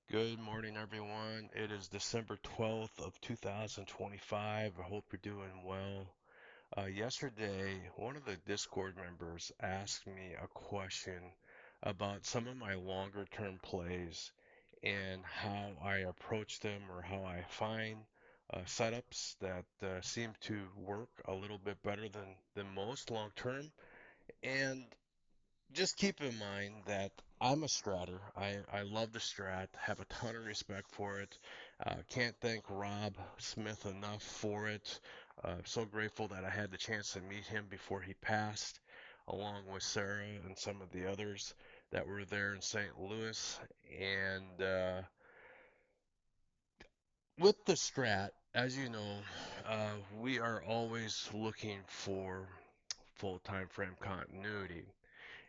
Good morning, everyone. It is December 12th of 2025. I hope you're doing well. Yesterday, one of the Discord members asked me a question about some of my longer term plays and how I approach them or how I find setups that seem to work a little bit better than most long term. And just keep in mind that I'm a stratter. I love the strat, have a ton of respect for it. Can't thank Rob Smith enough for it. So grateful that I had the chance to meet him before he passed, along with Sarah and some of the others that were there in St. Louis. And with the strat, as you know, we are always looking for full time frame continuity.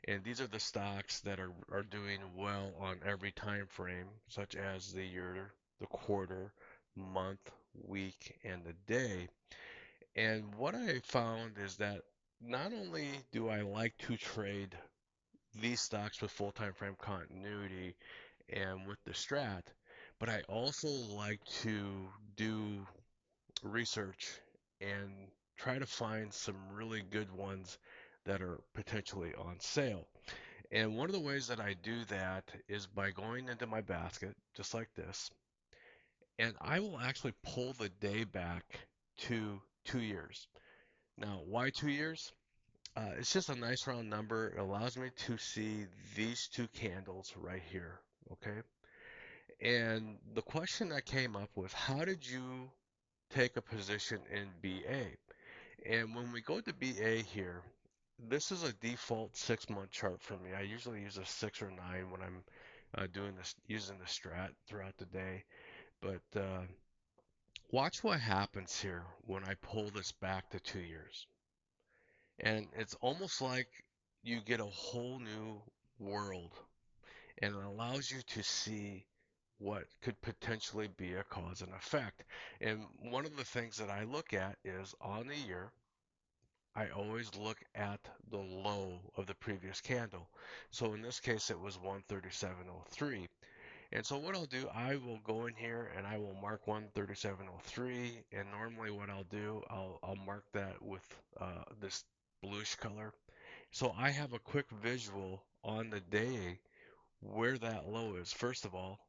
And these are the stocks that are doing well on every time frame, such as the year, the quarter, month, week, and the day. And what I found is that not only do I like to trade these stocks with full time frame continuity and with the strat, but I also like to do research and try to find some really good ones that are potentially on sale. And one of the ways that I do that is by going into my basket, just like this, and I will actually pull the day back to 2 years. Now, why 2 years? It's just a nice round number. It allows me to see these two candles right here, okay? And the question that came up was, how did you take a position in BA? And when we go to BA here, this is a default 6 month chart for me. I usually use a 6 or 9 when I'm doing this, using the strat throughout the day. But watch what happens here when I pull this back to 2 years. And it's almost like you get a whole new world, and it allows you to see what could potentially be a cause and effect. And one of the things that I look at is on the year, I always look at the low of the previous candle. So in this case, it was 137.03. And so what I'll do, I will go in here and I will mark 137.03. And normally what I'll do, I'll mark that with this bluish color. So I have a quick visual on the day where that low is, first of all.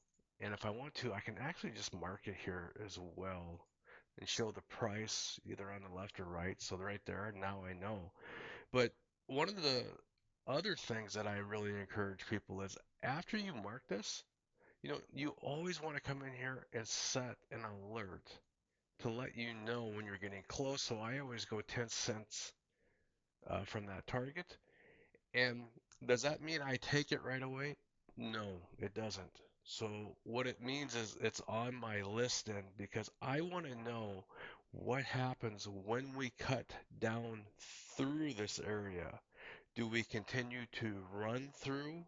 And if I want to, I can actually just mark it here as well and show the price either on the left or right. So right there, now I know. But one of the other things that I really encourage people is after you mark this, you always want to come in here and set an alert to let you know when you're getting close. So I always go 10 cents from that target. And does that mean I take it right away? No, it doesn't. So what it means is it's on my list then because I want to know what happens when we cut down through this area. Do we continue to run through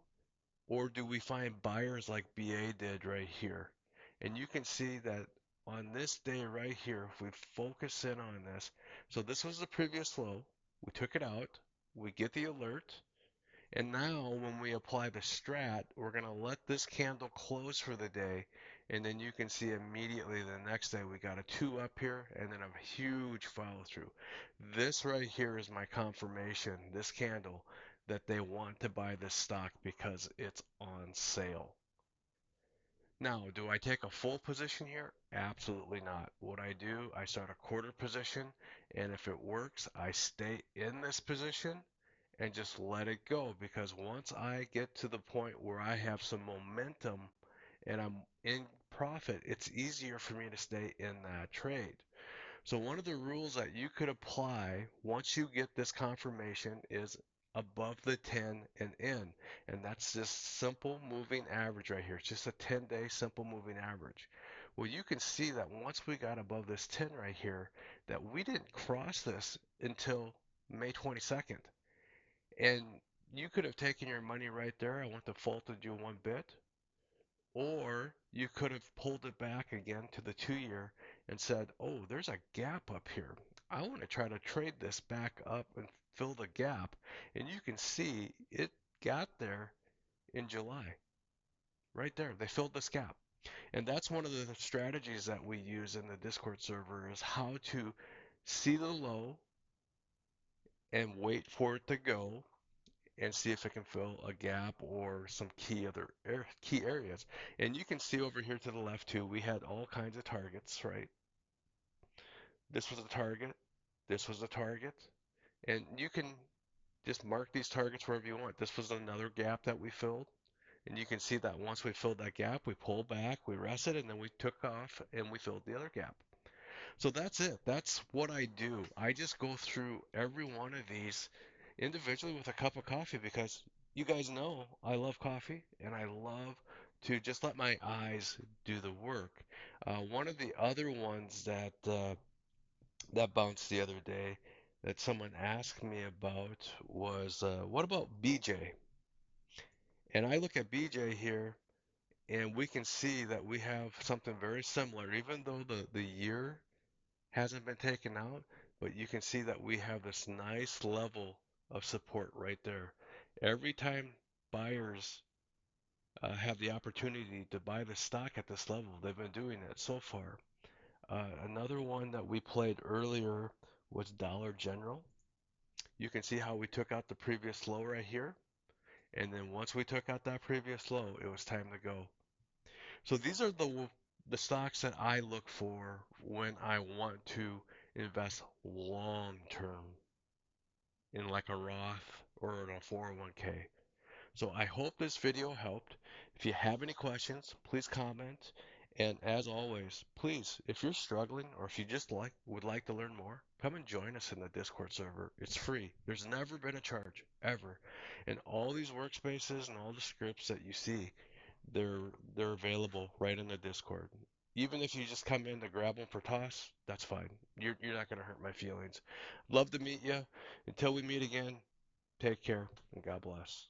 or do we find buyers like BA did right here? And you can see that on this day right here, if we focus in on this, so this was the previous low, we took it out, we get the alert, and now when we apply the strat, we're going to let this candle close for the day. And then you can see immediately the next day we got a 2 up here and then a huge follow through. This right here is my confirmation, this candle, that they want to buy this stock because it's on sale. Now, do I take a full position here? Absolutely not. What I do, I start a quarter position, and if it works, I stay in this position and just let it go because once I get to the point where I have some momentum and I'm in profit, it's easier for me to stay in that trade. So one of the rules that you could apply once you get this confirmation is above the 10 and in. And that's this simple moving average right here. It's just a 10-day simple moving average. Well, you can see that once we got above this 10 right here, that we didn't cross this until May 22nd. And you could have taken your money right there. I wouldn't have faulted you one bit. Or you could have pulled it back again to the 2 year and said, oh, there's a gap up here. I want to try to trade this back up and fill the gap. And you can see it got there in July. Right there. They filled this gap. And that's one of the strategies that we use in the Discord server is how to see the low and wait for it to go and see if it can fill a gap or some key areas. And you can see over here to the left too, we had all kinds of targets, right? This was a target, this was a target, and you can just mark these targets wherever you want. This was another gap that we filled. And you can see that once we filled that gap, we pulled back, we rested, and then we took off and we filled the other gap. So that's it. That's what I do. I just go through every one of these individually with a cup of coffee because you guys know I love coffee and I love to just let my eyes do the work. One of the other ones that bounced the other day that someone asked me about was what about BJ? And I look at BJ here and we can see that we have something very similar, even though the year hasn't been taken out, but you can see that we have this nice level of support right there. Every time buyers have the opportunity to buy the stock at this level, they've been doing it so far. Another one that we played earlier was Dollar General. You can see how we took out the previous low right here, and then once we took out that previous low, it was time to go. So these are the stocks that I look for when I want to invest long term in like a Roth or in a 401k. So I hope this video helped. If you have any questions, please comment. And as always, please, if you're struggling or if you just would like to learn more, come and join us in the Discord server. It's free. There's never been a charge ever. And all these workspaces and all the scripts that you see, they're they're available right in the Discord. Even if you just come in to grab one for toss, that's fine. You're not gonna hurt my feelings. Love to meet you. Until we meet again, take care and God bless.